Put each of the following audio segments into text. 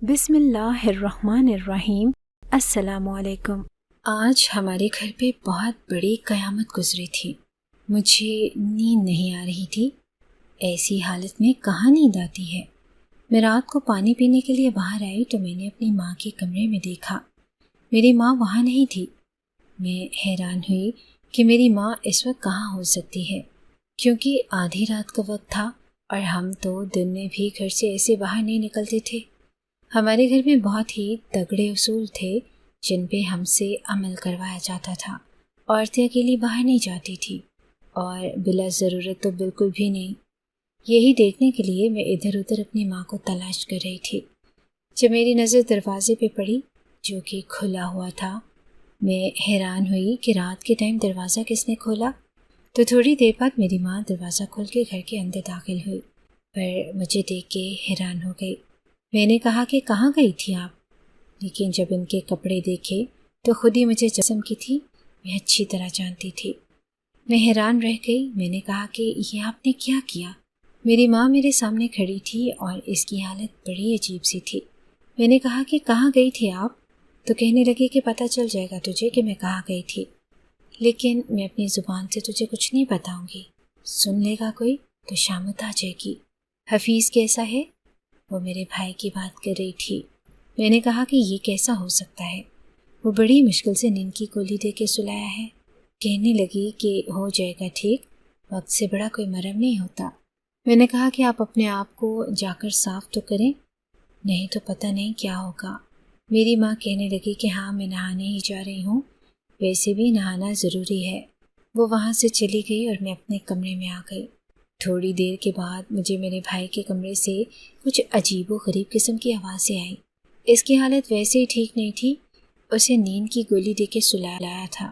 بسم اللہ الرحمن الرحیم۔ السلام علیکم۔ آج ہمارے گھر پہ بہت بڑی قیامت گزری تھی۔ مجھے نیند نہیں آ رہی تھی۔ ایسی حالت میں کہاں نیند آتی ہے۔ میں رات کو پانی پینے کے لیے باہر آئی تو میں نے اپنی ماں کے کمرے میں دیکھا، میری ماں وہاں نہیں تھی۔ میں حیران ہوئی کہ میری ماں اس وقت کہاں ہو سکتی ہے، کیونکہ آدھی رات کا وقت تھا اور ہم تو دن میں بھی گھر سے ایسے باہر نہیں نکلتے تھے۔ ہمارے گھر میں بہت ہی تگڑے اصول تھے جن پہ ہم سے عمل کروایا جاتا تھا۔ عورتیں اکیلی باہر نہیں جاتی تھی اور بلا ضرورت تو بالکل بھی نہیں۔ یہی دیکھنے کے لیے میں ادھر ادھر اپنی ماں کو تلاش کر رہی تھی۔ جب میری نظر دروازے پہ پڑی جو کہ کھلا ہوا تھا، میں حیران ہوئی کہ رات کے ٹائم دروازہ کس نے کھولا۔ تو تھوڑی دیر بعد میری ماں دروازہ کھول کے گھر کے اندر داخل ہوئی، پر مجھے دیکھ کے حیران ہو گئی۔ میں نے کہا کہ کہاں گئی تھی آپ، لیکن جب ان کے کپڑے دیکھے تو خود ہی مجھے جسم کی تھی میں اچھی طرح جانتی تھی۔ میں حیران رہ گئی۔ میں نے کہا کہ یہ آپ نے کیا کیا۔ میری ماں میرے سامنے کھڑی تھی اور اس کی حالت بڑی عجیب سی تھی۔ میں نے کہا کہ کہاں گئی تھی آپ، تو کہنے لگی کہ پتہ چل جائے گا تجھے کہ میں کہاں گئی تھی، لیکن میں اپنی زبان سے تجھے کچھ نہیں بتاؤں گی، سن لے گا کوئی تو شامت آ جائے گی۔ حفیظ کیسا ہے؟ وہ میرے بھائی کی بات کر رہی تھی۔ میں نے کہا کہ یہ کیسا ہو سکتا ہے، وہ بڑی مشکل سے نیند کی گولی دے کے سلایا ہے۔ کہنے لگی کہ ہو جائے گا ٹھیک، وقت سے بڑا کوئی مرم نہیں ہوتا۔ میں نے کہا کہ آپ اپنے آپ کو جا کر صاف تو کریں، نہیں تو پتہ نہیں کیا ہوگا۔ میری ماں کہنے لگی کہ ہاں میں نہانے ہی جا رہی ہوں، ویسے بھی نہانا ضروری ہے۔ وہ وہاں سے چلی گئی اور میں اپنے کمرے میں آ گئی۔ تھوڑی دیر کے بعد مجھے میرے بھائی کے کمرے سے کچھ عجیب و غریب قسم کی آوازیں آئیں۔ اس کی حالت ویسے ہی ٹھیک نہیں تھی، اسے نیند کی گولی دے کے سلایا تھا۔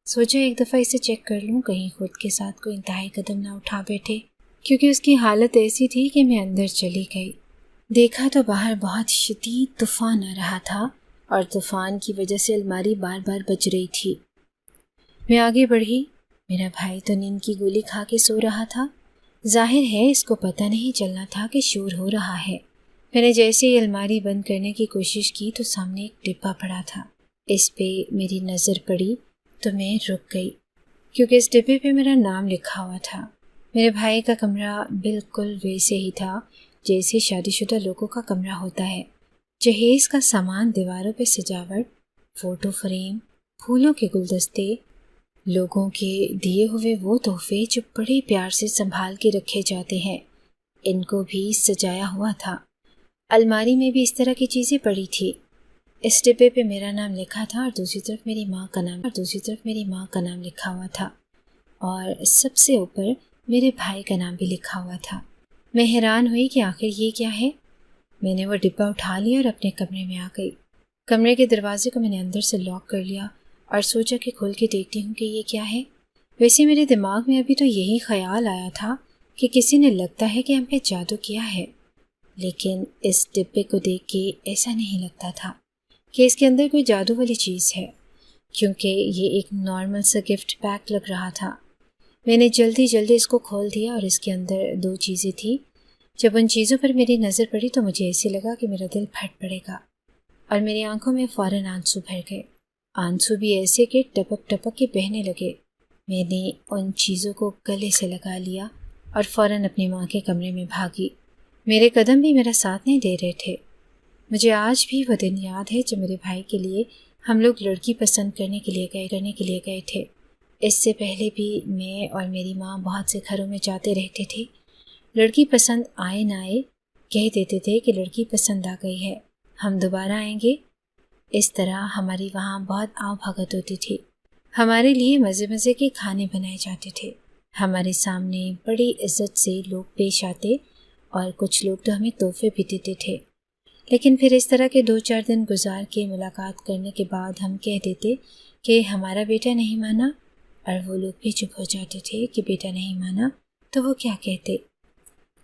سوچا ایک دفعہ اسے چیک کر لوں، کہیں خود کے ساتھ کوئی انتہائی قدم نہ اٹھا بیٹھے، کیونکہ اس کی حالت ایسی تھی کہ میں اندر چلی گئی۔ دیکھا تو باہر بہت شدید طوفان آ رہا تھا اور طوفان کی وجہ سے الماری بار بار بج رہی تھی۔ میں آگے بڑھی۔ میرا بھائی تو نیند کی گولی کھا کے سو رہا تھا، ظاہر ہے اس کو پتہ نہیں چلنا تھا کہ شور ہو رہا ہے۔ میں نے جیسے ہی الماری بند کرنے کی کوشش کی تو سامنے ایک ڈبہ پڑا تھا۔ اس پہ میری نظر پڑی تو میں رک گئی، کیونکہ اس ڈبے پہ میرا نام لکھا ہوا تھا۔ میرے بھائی کا کمرہ بالکل ویسے ہی تھا جیسے شادی شدہ لوگوں کا کمرہ ہوتا ہے۔ جہیز کا سامان، دیواروں پہ سجاوٹ، فوٹو فریم، پھولوں کے گلدستے، لوگوں کے دیے ہوئے وہ تحفے جو بڑے پیار سے سنبھال کے رکھے جاتے ہیں، ان کو بھی سجایا ہوا تھا۔ الماری میں بھی اس طرح کی چیزیں پڑی تھی۔ اس ڈبے پہ میرا نام لکھا تھا اور دوسری طرف میری ماں کا نام لکھا ہوا تھا، اور سب سے اوپر میرے بھائی کا نام بھی لکھا ہوا تھا۔ میں حیران ہوئی کہ آخر یہ کیا ہے۔ میں نے وہ ڈبہ اٹھا لیا اور اپنے کمرے میں آ گئی۔ کمرے کے دروازے کو میں نے اندر سے لاک کر لیا اور سوچا کہ کھول کے دیکھتی ہوں کہ یہ کیا ہے۔ ویسے میرے دماغ میں ابھی تو یہی خیال آیا تھا کہ کسی نے لگتا ہے کہ ہم پہ جادو کیا ہے، لیکن اس ڈبے کو دیکھ کے ایسا نہیں لگتا تھا کہ اس کے اندر کوئی جادو والی چیز ہے، کیونکہ یہ ایک نارمل سا گفٹ پیک لگ رہا تھا۔ میں نے جلدی اس کو کھول دیا اور اس کے اندر 2 چیزیں تھیں۔ جب ان چیزوں پر میری نظر پڑی تو مجھے ایسے لگا کہ میرا دل پھٹ پڑے گا اور میری آنکھوں میں فوراً آنسو بھر گئے، آنسو بھی ایسے کہ ٹپک ٹپک کے بہنے لگے۔ میں نے ان چیزوں کو گلے سے لگا لیا اور فوراً اپنی ماں کے کمرے میں بھاگی۔ میرے قدم بھی میرا ساتھ نہیں دے رہے تھے۔ مجھے آج بھی وہ دن یاد ہے جب میرے بھائی کے لیے ہم لوگ لڑکی پسند کرنے کے لیے گئے تھے۔ اس سے پہلے بھی میں اور میری ماں بہت سے گھروں میں جاتے رہتے تھے۔ لڑکی پسند آئے نہ آئے کہہ دیتے تھے کہ لڑکی پسند آ گئی ہے، ہم دوبارہ آئیں گے۔ اس طرح ہماری وہاں بہت آؤ بھگت ہوتی تھی۔ ہمارے لیے مزے کے کھانے بنائے جاتے تھے، ہمارے سامنے بڑی عزت سے لوگ پیش آتے اور کچھ لوگ تو ہمیں تحفے بھی دیتے تھے۔ لیکن پھر اس طرح کے 2-4 دن گزار کے ملاقات کرنے کے بعد ہم کہہ دیتے کہ ہمارا بیٹا نہیں مانا، اور وہ لوگ بھی چپ ہو جاتے تھے کہ بیٹا نہیں مانا تو وہ کیا کہتے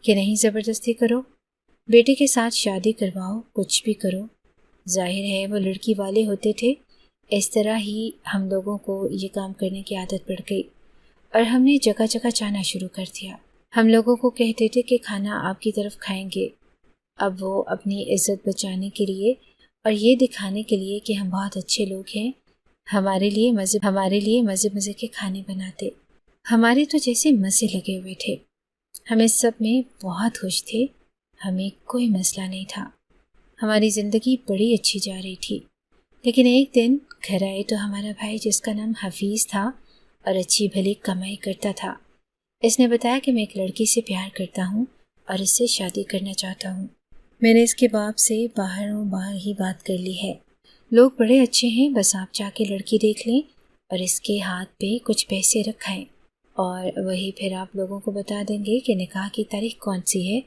کہ نہیں زبردستی کرو، بیٹے کے ساتھ شادی کرواؤ، کچھ بھی کرو۔ ظاہر ہے وہ لڑکی والے ہوتے تھے۔ اس طرح ہی ہم لوگوں کو یہ کام کرنے کی عادت پڑ گئی اور ہم نے جگہ جانا شروع کر دیا۔ ہم لوگوں کو کہتے تھے کہ کھانا آپ کی طرف کھائیں گے، اب وہ اپنی عزت بچانے کے لیے اور یہ دکھانے کے لیے کہ ہم بہت اچھے لوگ ہیں ہمارے لیے مزے کے کھانے بناتے۔ ہمارے تو جیسے مزے لگے ہوئے تھے، ہمیں سب میں بہت خوش تھے، ہمیں کوئی مسئلہ نہیں تھا، ہماری زندگی بڑی اچھی جا رہی تھی۔ لیکن ایک دن گھر آئے تو ہمارا بھائی، جس کا نام حفیظ تھا اور اچھی بھلی کمائی کرتا تھا، اس نے بتایا کہ میں ایک لڑکی سے پیار کرتا ہوں اور اس سے شادی کرنا چاہتا ہوں۔ میں نے اس کے باپ سے باہر ہی بات کر لی ہے، لوگ بڑے اچھے ہیں، بس آپ جا کے لڑکی دیکھ لیں اور اس کے ہاتھ پہ کچھ پیسے رکھائیں اور وہی پھر آپ لوگوں کو بتا دیں گے کہ نکاح کی تاریخ کون سی ہے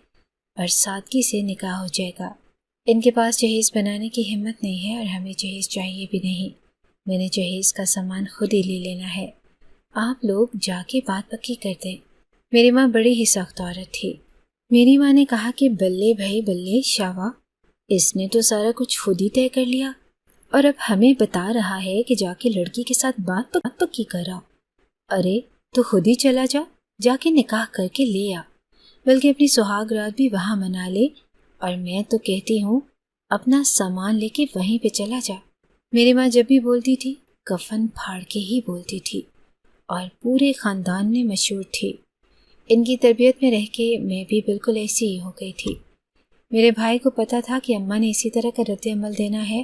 اور سادگی سے نکاح ہو جائے گا۔ ان کے پاس جہیز بنانے کی ہمت نہیں ہے اور ہمیں جہیز چاہیے بھی نہیں، میں نے جہیز کا سامان خود ہی لے لینا ہے، آپ لوگ جا کے بات پکی کر دیں۔ میری ماں بڑی ہی سخت عورت تھی۔ میری ماں نے کہا کہ بلے بھائی بلے، شاوا، اس نے تو سارا کچھ خود ہی طے کر لیا اور اب ہمیں بتا رہا ہے کہ جا کے لڑکی کے ساتھ بات پکی کرا۔ ارے تو خود ہی چلا جا کے نکاح کر کے لے آ، بلکہ اپنی سہاگ رات بھی وہاں منا لے، اور میں تو کہتی ہوں اپنا سامان لے کے وہیں پہ چلا جا۔ میری ماں جب بھی بولتی تھی کفن پھاڑ کے ہی بولتی تھی اور پورے خاندان میں مشہور تھی۔ ان کی تربیت میں رہ کے میں بھی بالکل ایسی ہی ہو گئی تھی۔ میرے بھائی کو پتا تھا کہ اماں نے اسی طرح کا رد عمل دینا ہے،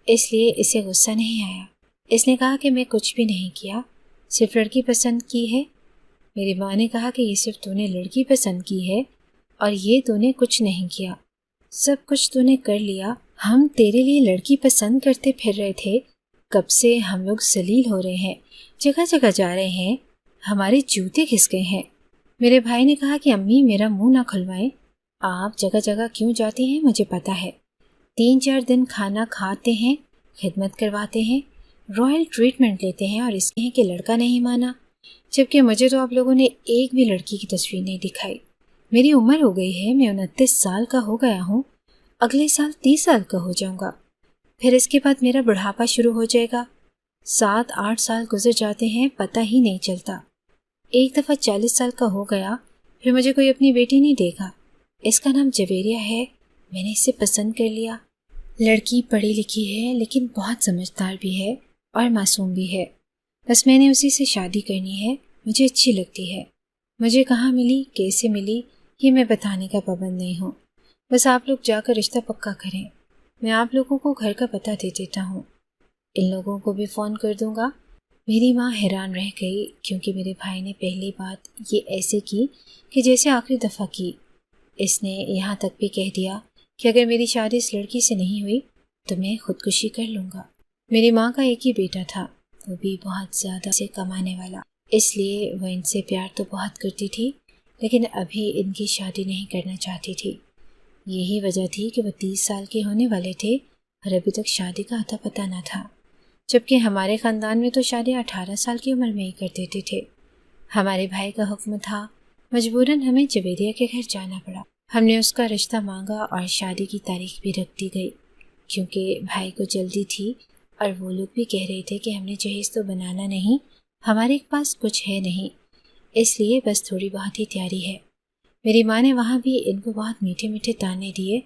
اس لیے اسے غصہ نہیں آیا۔ اس نے کہا کہ میں کچھ بھی نہیں کیا، صرف لڑکی پسند کی ہے۔ میری ماں نے کہا کہ یہ صرف تو نے لڑکی پسند کی ہے اور یہ تو نے کچھ نہیں کیا، سب کچھ تو نے کر لیا۔ ہم تیرے لیے لڑکی پسند کرتے پھر رہے تھے، کب سے ہم لوگ ذلیل ہو رہے ہیں، جگہ جگہ جا رہے ہیں، ہمارے جوتے گھس گئے ہیں۔ میرے بھائی نے کہا کہ امی میرا منہ نہ کھلوائیں، آپ جگہ جگہ کیوں جاتی ہیں مجھے پتا ہے، 3-4 دن کھانا کھاتے ہیں، خدمت کرواتے ہیں، رائل ٹریٹمنٹ لیتے ہیں، اور اس کے ہیں کہ لڑکا نہیں مانا، جبکہ مجھے تو آپ لوگوں نے ایک بھی لڑکی کی تصویر نہیں دکھائی۔ میری عمر ہو گئی ہے، میں 29 سال کا ہو گیا ہوں، اگلے سال 30 سال کا ہو جاؤں گا، پھر اس کے بعد میرا بڑھاپا شروع ہو جائے گا، 7-8 سال گزر جاتے ہیں پتہ ہی نہیں چلتا، ایک دفعہ 40 سال کا ہو گیا، پھر مجھے کوئی اپنی بیٹی نہیں دے گا، اس کا نام جویریہ ہے، میں نے اسے پسند کر لیا۔ لڑکی پڑھی لکھی ہے لیکن بہت سمجھدار بھی ہے اور معصوم بھی ہے، بس میں نے اسی سے شادی کرنی ہے، مجھے اچھی لگتی ہے۔ مجھے کہاں ملی، کیسے ملی، یہ میں بتانے کا پابند نہیں ہوں، بس آپ لوگ جا کر رشتہ پکا کریں، میں آپ لوگوں کو گھر کا پتہ دے دیتا ہوں، ان لوگوں کو بھی فون کر دوں گا۔ میری ماں حیران رہ گئی کیونکہ میرے بھائی نے پہلی بات یہ ایسے کی کہ جیسے آخری دفعہ کی۔ اس نے یہاں تک بھی کہہ دیا کہ اگر میری شادی اس لڑکی سے نہیں ہوئی تو میں خودکشی کر لوں گا۔ میری ماں کا ایک ہی بیٹا تھا، وہ بھی بہت زیادہ سے کمانے والا، اس لیے وہ ان سے پیار تو بہت کرتی تھی، لیکن ابھی ان کی شادی نہیں کرنا چاہتی تھی۔ یہی وجہ تھی کہ وہ 30 سال کے ہونے والے تھے اور ابھی تک شادی کا اتا پتہ نہ تھا، جبکہ ہمارے خاندان میں تو شادی 18 سال کی عمر میں ہی کر دیتے تھے۔ ہمارے بھائی کا حکم تھا، مجبوراً ہمیں جویریہ کے گھر جانا پڑا۔ ہم نے اس کا رشتہ مانگا اور شادی کی تاریخ بھی رکھ دی گئی، کیونکہ بھائی کو جلدی تھی اور وہ لوگ بھی کہہ رہے تھے کہ ہم نے جہیز تو بنانا نہیں، ہمارے پاس کچھ ہے نہیں، اس لیے بس تھوڑی بہت ہی تیاری ہے۔ میری ماں نے وہاں بھی ان کو بہت میٹھے میٹھے تانے دیے،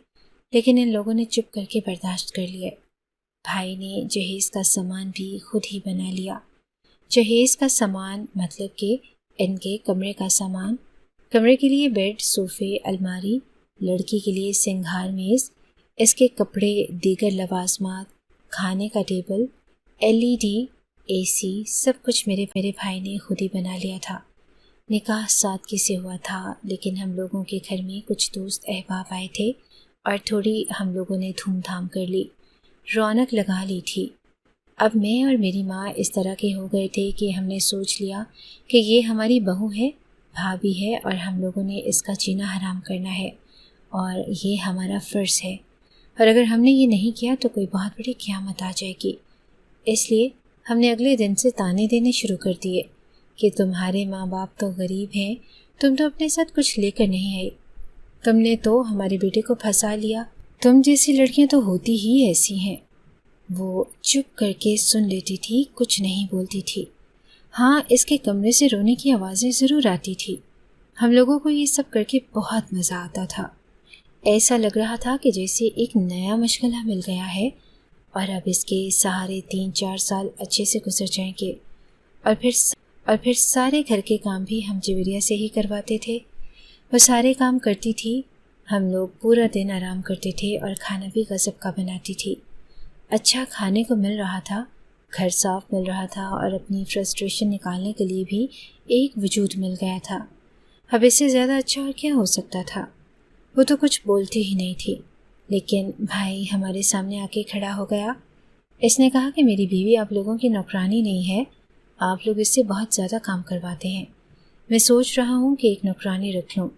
لیکن ان لوگوں نے چپ کر کے برداشت کر لیے۔ بھائی نے جہیز کا سامان بھی خود ہی بنا لیا۔ جہیز کا سامان مطلب کہ ان کے کمرے کا سامان، کمرے کے لیے بیڈ، صوفے، الماری، لڑکی کے لیے سنگھار میز، اس کے کپڑے، دیگر لوازمات، کھانے کا ٹیبل، LED، AC، سب کچھ میرے بھائی نے خود ہی بنا لیا تھا۔ نکاح سادگی سے ہوا تھا، لیکن ہم لوگوں کے گھر میں کچھ دوست احباب آئے تھے اور تھوڑی ہم لوگوں نے دھوم دھام کر لی، رونق لگا لی تھی۔ اب میں اور میری ماں اس طرح کے ہو گئے تھے کہ ہم نے سوچ لیا کہ یہ ہماری بہو ہے، بھابھی ہے، اور ہم لوگوں نے اس کا جینا حرام کرنا ہے اور یہ ہمارا فرض ہے، اور اگر ہم نے یہ نہیں کیا تو کوئی بہت بڑی قیامت آ جائے گی۔ اس لیے ہم نے اگلے دن سے تانے دینے شروع کر دیے کہ تمہارے ماں باپ تو غریب ہیں، تم تو اپنے ساتھ کچھ لے کر نہیں آئی، تم نے تو ہمارے بیٹے کو پھنسا لیا، تم جیسی لڑکیاں تو ہوتی ہی ایسی ہیں۔ وہ چپ کر کے سن لیتی تھی، کچھ نہیں بولتی تھی۔ ہاں، اس کے کمرے سے رونے کی آوازیں ضرور آتی تھی۔ ہم لوگوں کو یہ سب کر کے بہت مزہ آتا تھا۔ ایسا لگ رہا تھا کہ جیسے ایک نیا مشغلہ مل گیا ہے اور اب اس کے سہارے 3-4 سال اچھے سے گزر جائیں گے، اور پھر سارے گھر کے کام بھی ہم جویریہ سے ہی کرواتے تھے۔ وہ سارے کام کرتی تھی، ہم لوگ پورا دن آرام کرتے تھے اور کھانا بھی غضب کا بناتی تھی۔ اچھا کھانے کو مل رہا تھا، گھر صاف مل رہا تھا، اور اپنی فرسٹریشن نکالنے کے لیے بھی ایک وجود مل گیا تھا۔ اب اس سے زیادہ اچھا اور کیا ہو سکتا تھا؟ وہ تو کچھ بولتی ہی نہیں تھی، لیکن بھائی ہمارے سامنے آ کے کھڑا ہو گیا۔ اس نے کہا کہ میری بیوی آپ لوگوں کی نوکرانی نہیں ہے، آپ لوگ اس سے بہت زیادہ کام کرواتے ہیں۔ میں سوچ رہا ہوں کہ ایک نوکرانی رکھ لوں۔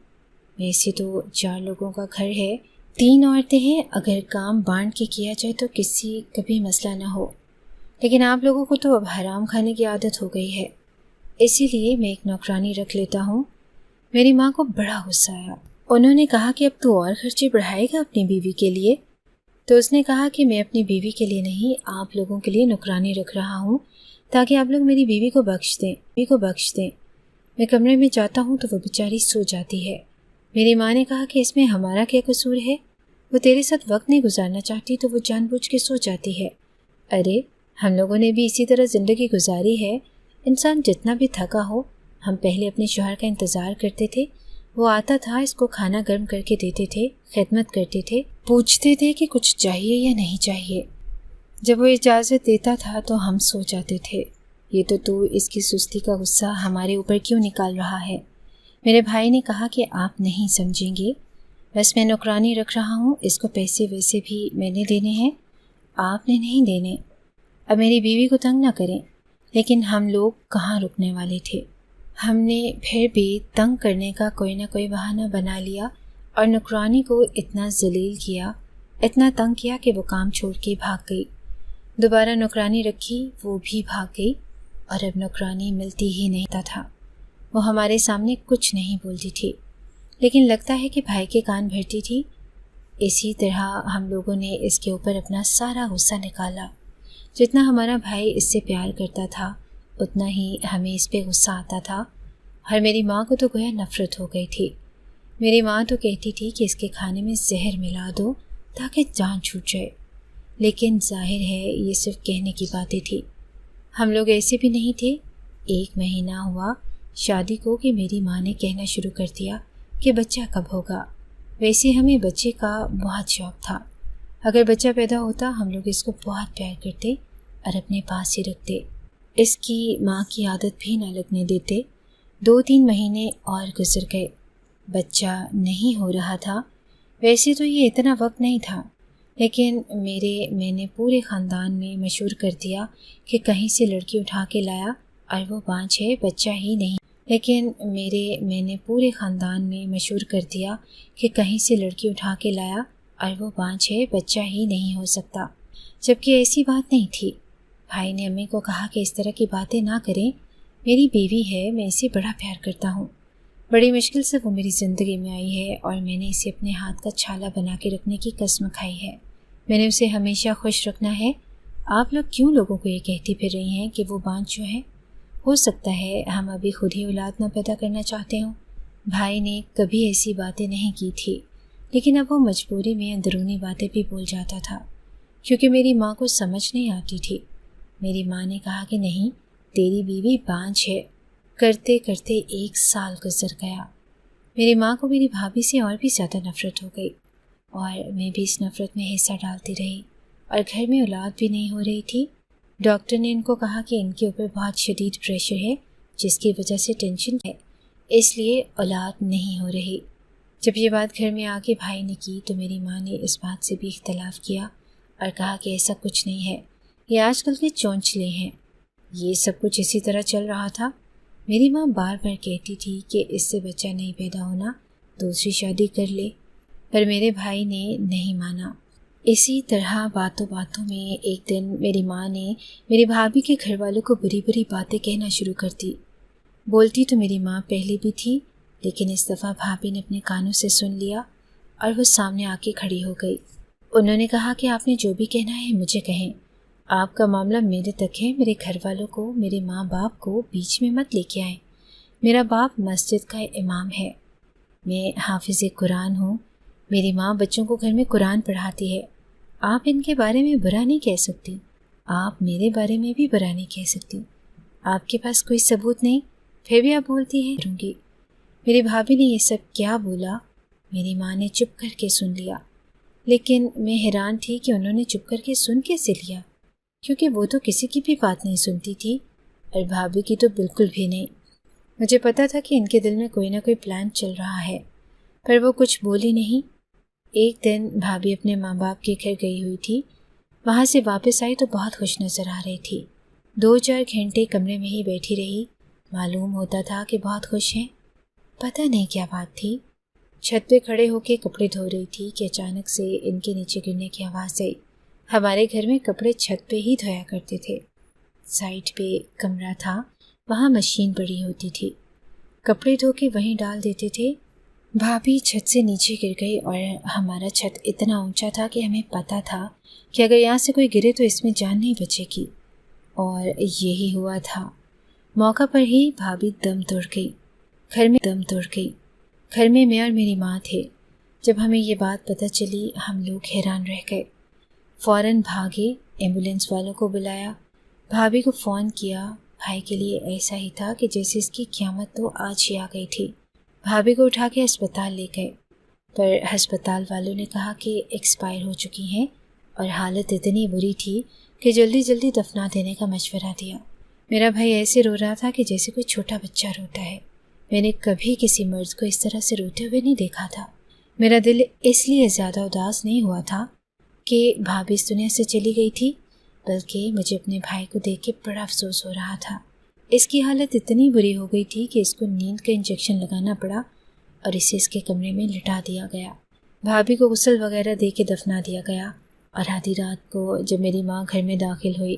ویسے تو 4 لوگوں کا گھر ہے، 3 عورتیں ہیں، اگر کام بانٹ کے کیا جائے تو کبھی مسئلہ نہ ہو، لیکن آپ لوگوں کو تو اب حرام کھانے کی عادت ہو گئی ہے، اسی لیے میں ایک نوکرانی رکھ لیتا ہوں۔ میری ماں کو بڑا غصہ آیا۔ انہوں نے کہا کہ اب تو اور خرچے بڑھائے گا اپنی بیوی کے لیے؟ تو اس نے کہا کہ میں اپنی بیوی کے لیے نہیں، آپ لوگوں کے لیے نوکرانی رکھ رہا ہوں تاکہ آپ لوگ میری بیوی کو بخش دیں۔ میں کمرے میں جاتا ہوں تو وہ بیچاری سو جاتی ہے۔ میری ماں نے کہا کہ اس میں ہمارا کیا قصور ہے؟ وہ تیرے ساتھ وقت نہیں گزارنا چاہتی تو وہ جان بوجھ کے سو جاتی ہے۔ ارے ہم لوگوں نے بھی اسی طرح زندگی گزاری ہے، انسان جتنا بھی تھکا ہو، ہم پہلے اپنے شوہر کا انتظار کرتے تھے، وہ آتا تھا، اس کو کھانا گرم کر کے دیتے تھے، خدمت کرتے تھے، پوچھتے تھے کہ کچھ چاہیے یا نہیں چاہیے۔ جب وہ اجازت دیتا تھا تو ہم سو جاتے تھے۔ یہ تو اس کی سستی کا غصہ ہمارے اوپر کیوں نکال رہا ہے؟ میرے بھائی نے کہا کہ آپ نہیں سمجھیں گے، بس میں نوکرانی رکھ رہا ہوں، اس کو پیسے ویسے بھی میں نے دینے ہیں، آپ نے نہیں دینے۔ اب میری بیوی کو تنگ نہ کریں۔ لیکن ہم لوگ کہاں رکنے والے تھے؟ ہم نے پھر بھی تنگ کرنے کا کوئی نہ کوئی بہانہ بنا لیا اور نوکرانی کو اتنا ذلیل کیا، اتنا تنگ کیا کہ وہ کام چھوڑ کے بھاگ گئی۔ دوبارہ نوکرانی رکھی، وہ بھی بھاگ گئی، اور اب نوکرانی ملتی ہی نہیں تھا۔ وہ ہمارے سامنے کچھ نہیں بولتی تھی، لیکن لگتا ہے کہ بھائی کے کان بھرتی تھی۔ اسی طرح ہم لوگوں نے اس کے اوپر اپنا سارا غصہ نکالا۔ جتنا ہمارا بھائی اس سے پیار کرتا تھا اتنا ہی ہمیں اس پہ غصہ آتا تھا، اور میری ماں کو تو گویا نفرت ہو گئی تھی۔ میری ماں تو کہتی تھی کہ اس کے کھانے میں زہر ملا دو تاکہ جان چھوٹ جائے، لیکن ظاہر ہے یہ صرف کہنے کی باتیں تھی۔ ہم لوگ ایسے بھی نہیں تھے۔ 1 مہینہ ہوا شادی کو کہ میری ماں نے کہنا شروع کر دیا کہ بچہ کب ہوگا۔ ویسے ہمیں بچے کا بہت شوق تھا، اگر بچہ پیدا ہوتا ہم لوگ اس کو بہت پیار کرتے اور اپنے پاس ہی رکھتے، اس کی ماں کی عادت بھی نہ لگنے دیتے۔ 2-3 مہینے اور گزر گئے، بچہ نہیں ہو رہا تھا۔ ویسے تو یہ اتنا وقت نہیں تھا، لیکن میں نے پورے خاندان میں مشہور کر دیا کہ کہیں سے لڑکی اٹھا کے لایا اور وہ بانجھ ہے، بچہ ہی نہیں۔ میں نے پورے خاندان میں مشہور کر دیا کہ کہیں سے لڑکی اٹھا کے لایا اور وہ بانجھ ہے، بچہ ہی نہیں ہو سکتا، جبکہ ایسی بات نہیں تھی۔ بھائی نے امی کو کہا کہ اس طرح کی باتیں نہ کریں، میری بیوی ہے، میں اسے بڑا پیار کرتا ہوں، بڑی مشکل سے وہ میری زندگی میں آئی ہے اور میں نے اسے اپنے ہاتھ کا چھالا بنا کے رکھنے کی قسم کھائی ہے، میں نے اسے ہمیشہ خوش رکھنا ہے۔ آپ لوگ کیوں لوگوں کو یہ کہتی پھر رہی ہیں کہ وہ بانجھ جو ہے؟ ہو سکتا ہے ہم ابھی خود ہی اولاد نہ پیدا کرنا چاہتے ہوں۔ بھائی نے کبھی ایسی باتیں نہیں کی تھی، لیکن اب وہ مجبوری میں اندرونی باتیں بھی بول جاتا تھا، کیونکہ میری ماں کو سمجھ نہیں آتی تھی۔ میری ماں نے کہا کہ نہیں، تیری بیوی بانجھ ہے۔ کرتے کرتے 1 سال گزر گیا۔ میری ماں کو میری بھابھی سے اور بھی زیادہ نفرت ہو گئی، اور میں بھی اس نفرت میں حصہ ڈالتی رہی، اور گھر میں اولاد بھی نہیں ہو رہی تھی۔ ڈاکٹر نے ان کو کہا کہ ان کے اوپر بہت شدید پریشر ہے، جس کی وجہ سے ٹینشن ہے، اس لیے اولاد نہیں ہو رہی۔ جب یہ بات گھر میں آ کے بھائی نے کی تو میری ماں نے اس بات سے بھی اختلاف کیا اور کہا کہ ایسا کچھ نہیں ہے، یہ آج کل کے چونچلے ہیں، یہ سب کچھ اسی طرح چل رہا تھا۔ میری ماں بار بار کہتی تھی کہ اس سے بچہ نہیں پیدا ہونا، دوسری شادی کر لے، پر میرے بھائی نے نہیں مانا۔ اسی طرح باتوں میں ایک دن میری ماں نے میری بھابھی کے گھر والوں کو بری بری باتیں کہنا شروع کر دی۔ بولتی تو میری ماں پہلے بھی تھی، لیکن اس دفعہ بھابھی نے اپنے کانوں سے سن لیا اور وہ سامنے آ کے کھڑی ہو گئی۔ انہوں نے کہا کہ آپ نے جو بھی کہنا ہے مجھے کہیں، آپ کا معاملہ میرے تک ہے، میرے گھر والوں کو، میرے ماں باپ کو بیچ میں مت لے کے آئیں۔ میرا باپ مسجد کا امام ہے، میں حافظ قرآن ہوں، میری ماں بچوں کو گھر میں قرآن پڑھاتی ہے، آپ ان کے بارے میں برا نہیں کہہ سکتی، آپ میرے بارے میں بھی برا نہیں کہہ سکتی، آپ کے پاس کوئی ثبوت نہیں، پھر بھی آپ بولتی ہیں کروں گی۔ میری بھابھی نے یہ سب کیا بولا، میری ماں نے چپ کر کے سن لیا، لیکن میں حیران تھی کہ انہوں نے چپ کر کے سن کیسے لیا، کیونکہ وہ تو کسی کی بھی بات نہیں سنتی تھی، اور بھابھی کی تو بالکل بھی نہیں۔ مجھے پتا تھا کہ ان کے دل میں کوئی نہ کوئی پلان چل رہا ہے، پر وہ کچھ بولی نہیں۔ ایک دن بھابھی اپنے ماں باپ کے گھر گئی ہوئی تھی، وہاں سے واپس آئی تو بہت خوش نظر آ رہی تھی۔ 2-4 گھنٹے کمرے میں ہی بیٹھی رہی، معلوم ہوتا تھا کہ بہت خوش ہیں۔ پتہ نہیں کیا بات تھی۔ چھت پہ کھڑے ہو کے کپڑے دھو رہی تھی کہ اچانک سے ان کے نیچے گرنے کی آواز آئی۔ ہمارے گھر میں کپڑے چھت پہ ہی دھویا کرتے تھے، سائڈ پہ کمرہ تھا، وہاں مشین پڑی ہوتی تھی، کپڑے دھو کے وہیں ڈال دیتے تھے۔ بھابھی چھت سے نیچے گر گئی، اور ہمارا چھت اتنا اونچا تھا کہ ہمیں پتہ تھا کہ اگر یہاں سے کوئی گرے تو اس میں جان نہیں بچے گی، اور یہی ہوا تھا۔ موقع پر ہی بھابھی دم توڑ گئی، گھر میں میں اور میری ماں تھے۔ جب ہمیں یہ بات پتہ چلی ہم لوگ حیران رہ گئے، فوراً بھاگے، ایمبولینس والوں کو بلایا، بھابھی کو فون کیا۔ بھائی کے لیے ایسا ہی تھا کہ جیسے اس کی قیامت تو آج ہی آ گئی تھی۔ بھابھی کو اٹھا کے ہسپتال لے گئے، پر ہسپتال والوں نے کہا کہ ایکسپائر ہو چکی ہیں، اور حالت اتنی بری تھی کہ جلدی جلدی دفنا دینے کا مشورہ دیا۔ میرا بھائی ایسے رو رہا تھا کہ جیسے کوئی چھوٹا بچہ روتا ہے۔ میں نے کبھی کسی مرد کو اس طرح سے روتے ہوئے نہیں دیکھا تھا۔ میرا دل اس لیے زیادہ اداس نہیں ہوا تھا کہ بھابھی اس دنیا سے چلی گئی تھی، بلکہ مجھے اپنے بھائی کو دیکھ کے بڑا افسوس ہو رہا تھا۔ اس کی حالت اتنی بری ہو گئی تھی کہ اس کو نیند کا انجیکشن لگانا پڑا، اور اسے اس کے کمرے میں لٹا دیا گیا۔ بھابھی کو غسل وغیرہ دے کے دفنا دیا گیا، اور آدھی رات کو جب میری ماں گھر میں داخل ہوئی،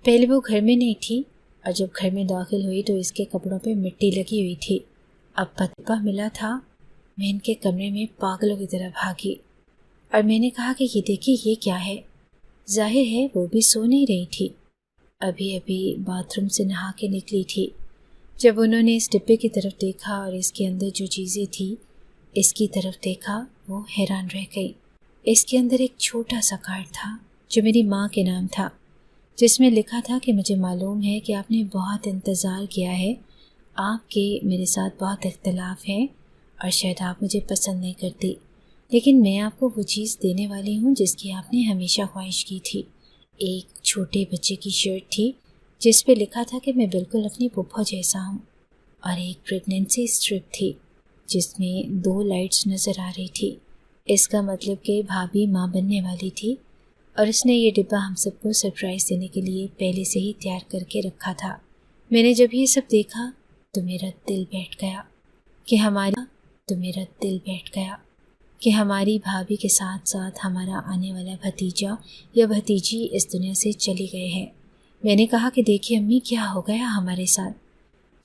پہلے وہ گھر میں نہیں تھی، اور جب گھر میں داخل ہوئی تو اس کے کپڑوں پہ مٹی لگی ہوئی تھی۔ اب پتہ ملا تھا، میں ان کے کمرے میں پاگلوں کی طرح بھاگی، اور میں نے کہا کہ یہ دیکھیے یہ کیا ہے۔ ظاہر ہے وہ بھی سو نہیں رہی تھی، ابھی باتھ روم سے نہا کے نکلی تھی۔ جب انہوں نے اس ڈبے کی طرف دیکھا اور اس کے اندر جو چیزیں تھیں اس کی طرف دیکھا، وہ حیران رہ گئی۔ اس کے اندر ایک چھوٹا سا کارڈ تھا جو میری ماں کے نام تھا، جس میں لکھا تھا کہ مجھے معلوم ہے کہ آپ نے بہت انتظار کیا ہے، آپ کے میرے ساتھ بہت اختلاف ہے، اور شاید آپ مجھے پسند نہیں کرتی، لیکن میں آپ کو وہ چیز دینے والی ہوں جس کی آپ نے ہمیشہ خواہش کی تھی۔ ایک چھوٹے بچے کی شرٹ تھی جس پہ لکھا تھا کہ میں بالکل اپنی پھپھو جیسا ہوں، اور ایک پریگننسی اسٹرپ تھی جس میں 2 لائٹس نظر آ رہی تھی۔ اس کا مطلب کہ بھابھی ماں بننے والی تھی، اور اس نے یہ ڈبہ ہم سب کو سرپرائز دینے کے لیے پہلے سے ہی تیار کر کے رکھا تھا۔ میں نے جب یہ سب دیکھا تو میرا دل بیٹھ گیا کہ ہماری بھابھی کے ساتھ ساتھ ہمارا آنے والا بھتیجا یا بھتیجی اس دنیا سے چلی گئے ہیں۔ میں نے کہا کہ دیکھیے امی کیا ہو گیا ہمارے ساتھ۔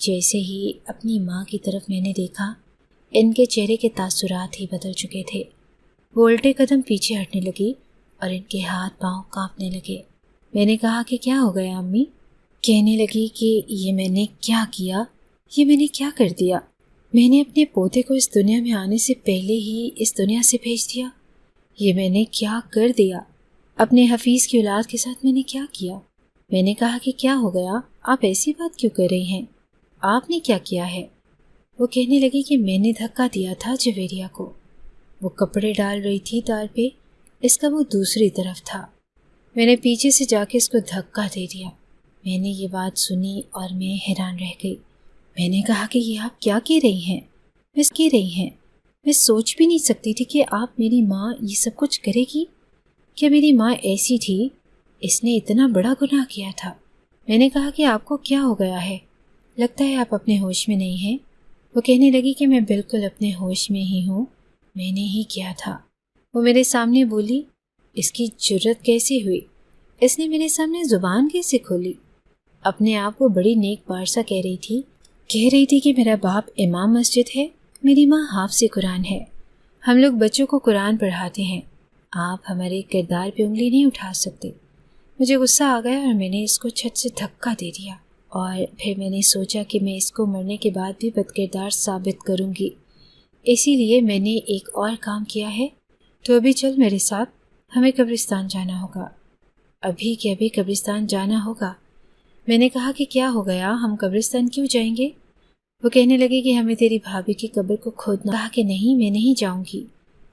جیسے ہی اپنی ماں کی طرف میں نے دیکھا، ان کے چہرے کے تاثرات ہی بدل چکے تھے۔ وہ الٹے قدم پیچھے ہٹنے لگی اور ان کے ہاتھ پاؤں کانپنے لگے۔ میں نے کہا کہ کیا ہو گیا امی؟ کہنے لگی کہ یہ میں نے کیا کیا، یہ میں نے کیا کر دیا؟ میں نے اپنے پوتے کو اس دنیا میں آنے سے پہلے ہی اس دنیا سے بھیج دیا، یہ میں نے کیا کر دیا؟ اپنے حفیظ کی اولاد کے ساتھ میں نے کیا کیا؟ میں نے کہا کہ کیا ہو گیا، آپ ایسی بات کیوں کر رہی ہیں، آپ نے کیا کیا ہے؟ وہ کہنے لگی کہ میں نے دھکا دیا تھا جویریہ کو، وہ کپڑے ڈال رہی تھی تار پہ، اس کا وہ دوسری طرف تھا، میں نے پیچھے سے جا کے اس کو دھکا دے دیا۔ میں نے یہ بات سنی اور میں حیران رہ گئی۔ میں نے کہا کہ یہ آپ کیا کہہ رہی ہیں؟ میں سوچ بھی نہیں سکتی تھی کہ آپ میری ماں یہ سب کچھ کرے گی۔ کیا میری ماں ایسی تھی؟ اس نے اتنا بڑا گناہ کیا تھا۔ میں نے کہا کہ آپ کو کیا ہو گیا ہے؟ لگتا ہے آپ اپنے ہوش میں نہیں ہیں۔ وہ کہنے لگی کہ میں بالکل اپنے ہوش میں ہی ہوں، میں نے ہی کیا تھا۔ وہ میرے سامنے بولی، اس کی جرت کیسے ہوئی؟ اس نے میرے سامنے زبان کیسے کھولی؟ اپنے آپ کو بڑی نیک بارسا کہہ رہی تھی کہ میرا باپ امام مسجد ہے، میری ماں حافظ قرآن ہے، ہم لوگ بچوں کو قرآن پڑھاتے ہیں، آپ ہمارے کردار پہ انگلی نہیں اٹھا سکتے۔ مجھے غصہ آ گیا اور میں نے اس کو چھت سے دھکا دے دیا، اور پھر میں نے سوچا کہ میں اس کو مرنے کے بعد بھی بد کردار ثابت کروں گی، اسی لیے میں نے ایک اور کام کیا ہے، تو ابھی چل میرے ساتھ، ہمیں قبرستان جانا ہوگا۔ ابھی کہ ابھی قبرستان جانا ہوگا؟ میں نے کہا کہ کیا ہو گیا، ہم قبرستان کیوں جائیں گے؟ وہ کہنے لگے کہ ہمیں تیری بھابھی کی قبر کو کھودنا۔ کہا کہ نہیں، میں نہیں جاؤں گی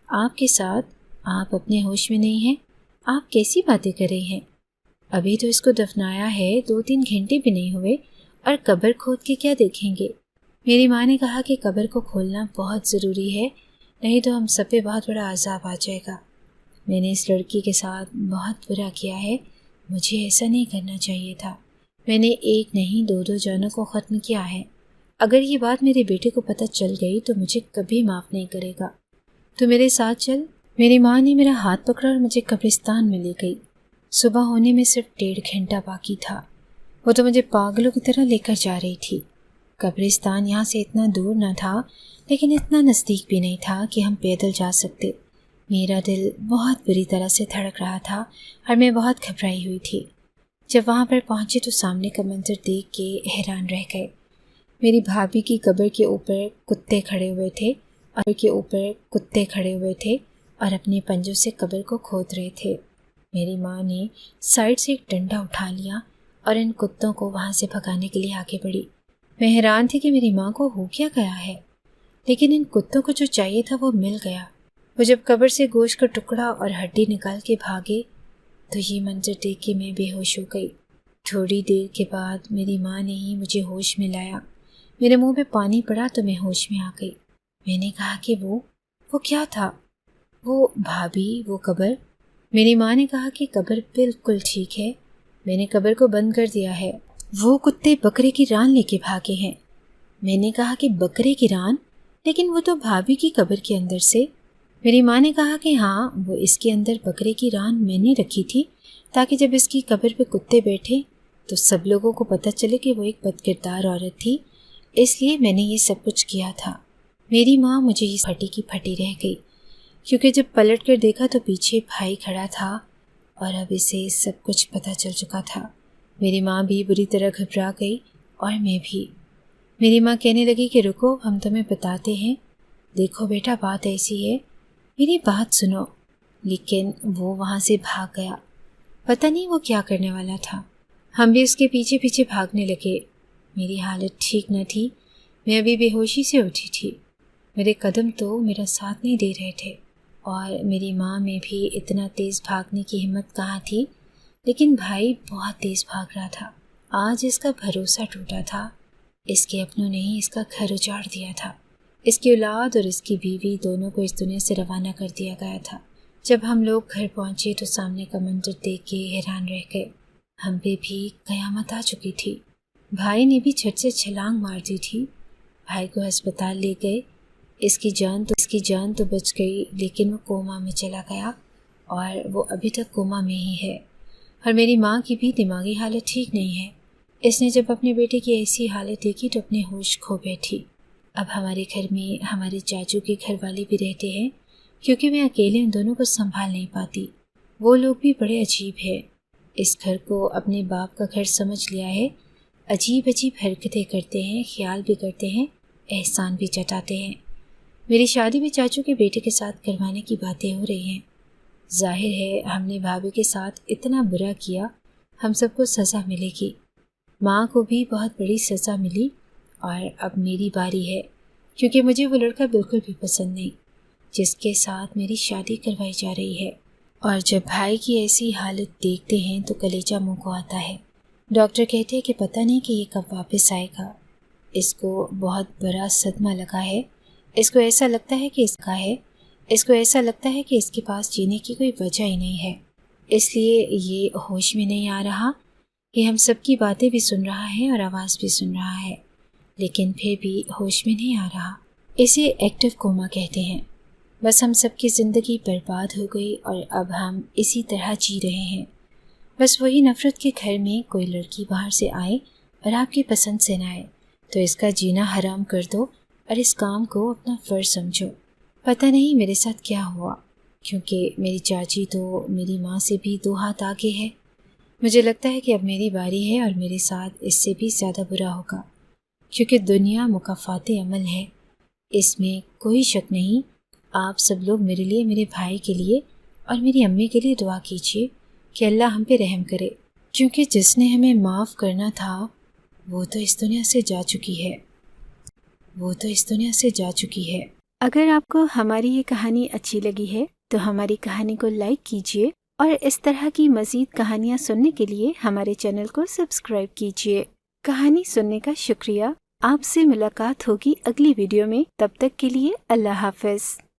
آپ کے ساتھ، آپ اپنے ہوش میں نہیں ہیں، آپ کیسی باتیں کر رہی ہیں؟ ابھی تو اس کو دفنایا ہے، 2-3 گھنٹے بھی نہیں ہوئے، اور قبر کھود کے کیا دیکھیں گے؟ میری ماں نے کہا کہ قبر کو کھولنا بہت ضروری ہے، نہیں تو ہم سب پہ بہت بڑا عذاب آ جائے گا۔ میں نے اس لڑکی کے ساتھ بہت برا کیا ہے، مجھے ایسا نہیں کرنا چاہیے تھا۔ میں نے 1 نہیں 2 جانوں کو ختم کیا ہے۔ اگر یہ بات میرے بیٹے کو پتہ چل گئی تو مجھے کبھی معاف نہیں کرے گا۔ تو میرے ساتھ چل۔ میری ماں نے میرا ہاتھ پکڑا اور مجھے قبرستان میں لے گئی۔ صبح ہونے میں صرف 1.5 گھنٹہ باقی تھا۔ وہ تو مجھے پاگلوں کی طرح لے کر جا رہی تھی۔ قبرستان یہاں سے اتنا دور نہ تھا، لیکن اتنا نزدیک بھی نہیں تھا کہ ہم پیدل جا سکتے۔ میرا دل بہت بری طرح سے دھڑک رہا تھا اور میں بہت گھبرائی ہوئی تھی۔ جب وہاں پر پہنچے تو سامنے کا منظر دیکھ کے حیران رہ گئے۔ میری بھابھی کی قبر کے اوپر کتے کھڑے ہوئے تھے اور اپنے پنجوں سے قبر کو کھود رہے تھے۔ میری ماں نے سائڈ سے ایک ڈنڈا اٹھا لیا اور ان کتوں کو وہاں سے بھگانے کے لیے آگے بڑھی۔ میں حیران تھی کہ میری ماں کو ہو کیا گیا ہے، لیکن ان کتوں کو جو چاہیے تھا وہ مل گیا۔ وہ جب قبر سے گوشت کا ٹکڑا اور ہڈی نکال کے بھاگے تو یہ منظر دیکھ کے میں بے ہوش ہو گئی۔ تھوڑی دیر کے بعد میری ماں نے ہی مجھے ہوش میں لایا۔ میرے منہ پہ پانی پڑا تو میں ہوش میں آ گئی۔ میں نے کہا کہ وہ کیا تھا؟ وہ بھابھی، وہ قبر۔ میری ماں نے کہا کہ قبر بالکل ٹھیک ہے، میں نے قبر کو بند کر دیا ہے، وہ کتے بکرے کی ران لے کے بھاگے ہیں۔ میں نے کہا کہ بکرے کی ران؟ لیکن وہ تو بھابھی کی قبر کے اندر سے۔ میری ماں نے کہا کہ ہاں، وہ اس کے اندر بکرے کی ران میں نے رکھی تھی تاکہ جب اس کی قبر پہ کتے بیٹھے تو سب لوگوں کو پتہ چلے کہ وہ ایک بد کردار عورت تھی، اس لیے میں نے یہ سب کچھ کیا تھا۔ میری ماں مجھے یہ پھٹی کی پھٹی رہ گئی، کیونکہ جب پلٹ کر دیکھا تو پیچھے بھائی کھڑا تھا اور اب اسے سب کچھ پتہ چل چکا تھا۔ میری ماں بھی بری طرح گھبرا گئی اور میں بھی۔ میری ماں کہنے لگی کہ رکو، ہم تمہیں بتاتے ہیں۔ دیکھو بیٹا، بات ایسی ہے، میری بات سنو۔ لیکن وہ وہاں سے بھاگ گیا۔ پتہ نہیں وہ کیا کرنے والا تھا۔ ہم بھی اس کے پیچھے پیچھے بھاگنے لگے۔ میری حالت ٹھیک نہ تھی، میں ابھی بے ہوشی سے اٹھی تھی۔ میرے قدم تو میرا ساتھ نہیں دے رہے تھے اور میری ماں میں بھی اتنا تیز بھاگنے کی ہمت کہاں تھی، لیکن بھائی بہت تیز بھاگ رہا تھا۔ آج اس کا بھروسہ ٹوٹا تھا، اس کے اپنوں نے ہی اس کا گھر اجاڑ دیا تھا، اس کی اولاد اور اس کی بیوی دونوں کو اس دنیا سے روانہ کر دیا گیا تھا۔ جب ہم لوگ گھر پہنچے تو سامنے کا منظر دیکھ کے حیران رہ گئے۔ ہم پہ بھی قیامت آ چکی تھی۔ بھائی نے بھی چھت سے چھلانگ مار دی تھی۔ بھائی کو ہسپتال لے گئے، اس کی جان تو بچ گئی، لیکن وہ کوما میں چلا گیا اور وہ ابھی تک کوما میں ہی ہے۔ اور میری ماں کی بھی دماغی حالت ٹھیک نہیں ہے۔ اس نے جب اپنے بیٹے کی ایسی حالت دیکھی تو اپنے ہوش کھو بیٹھی۔ اب ہمارے گھر میں ہمارے چاچو کے گھر والے بھی رہتے ہیں، کیونکہ میں اکیلے ان دونوں کو سنبھال نہیں پاتی۔ وہ لوگ بھی بڑے عجیب ہیں، اس گھر کو اپنے باپ کا گھر سمجھ لیا ہے۔ عجیب حرکتیں کرتے ہیں، خیال بھی کرتے ہیں، احسان بھی جتاتے ہیں۔ میری شادی بھی چاچو کے بیٹے کے ساتھ کروانے کی باتیں ہو رہی ہیں۔ ظاہر ہے ہم نے بھابھی کے ساتھ اتنا برا کیا، ہم سب کو سزا ملے گی۔ ماں کو بھی بہت بڑی سزا ملی اور اب میری باری ہے، کیونکہ مجھے وہ لڑکا بالکل بھی پسند نہیں جس کے ساتھ میری شادی کروائی جا رہی ہے۔ اور جب بھائی کی ایسی حالت دیکھتے ہیں تو کلیجہ منہ کو آتا ہے۔ ڈاکٹر کہتے ہیں کہ پتہ نہیں کہ یہ کب واپس آئے گا۔ اس کو بہت بڑا صدمہ لگا ہے، اس کو ایسا لگتا ہے کہ اس کے پاس جینے کی کوئی وجہ ہی نہیں ہے، اس لیے یہ ہوش میں نہیں آ رہا۔ یہ ہم سب کی باتیں بھی سن رہا ہے اور آواز بھی سن رہا ہے، لیکن پھر بھی ہوش میں نہیں آ رہا۔ اسے ایکٹیو کوما کہتے ہیں۔ بس ہم سب کی زندگی برباد ہو گئی اور اب ہم اسی طرح جی رہے ہیں۔ بس وہی نفرت کے گھر میں کوئی لڑکی باہر سے آئے اور آپ کی پسند سے نہ آئے تو اس کا جینا حرام کر دو اور اس کام کو اپنا فرض سمجھو۔ پتہ نہیں میرے ساتھ کیا ہوا، کیونکہ میری چاچی تو میری ماں سے بھی 2 ہاتھ آگے ہے۔ مجھے لگتا ہے کہ اب میری باری ہے اور میرے ساتھ اس سے بھی زیادہ برا ہوگا، کیونکہ دنیا مکافات عمل ہے، اس میں کوئی شک نہیں۔ آپ سب لوگ میرے لیے، میرے بھائی کے لیے اور میری امی کے لیے دعا کیجیے کہ اللہ ہم پہ رحم کرے، کیونکہ جس نے ہمیں معاف کرنا تھا وہ تو اس دنیا سے جا چکی ہے۔ اگر آپ کو ہماری یہ کہانی اچھی لگی ہے تو ہماری کہانی کو لائک کیجیے اور اس طرح کی مزید کہانیاں سننے کے لیے ہمارے چینل کو سبسکرائب کیجیے۔ کہانی سننے کا شکریہ۔ آپ سے ملاقات ہوگی اگلی ویڈیو میں، تب تک کے لیے اللہ حافظ۔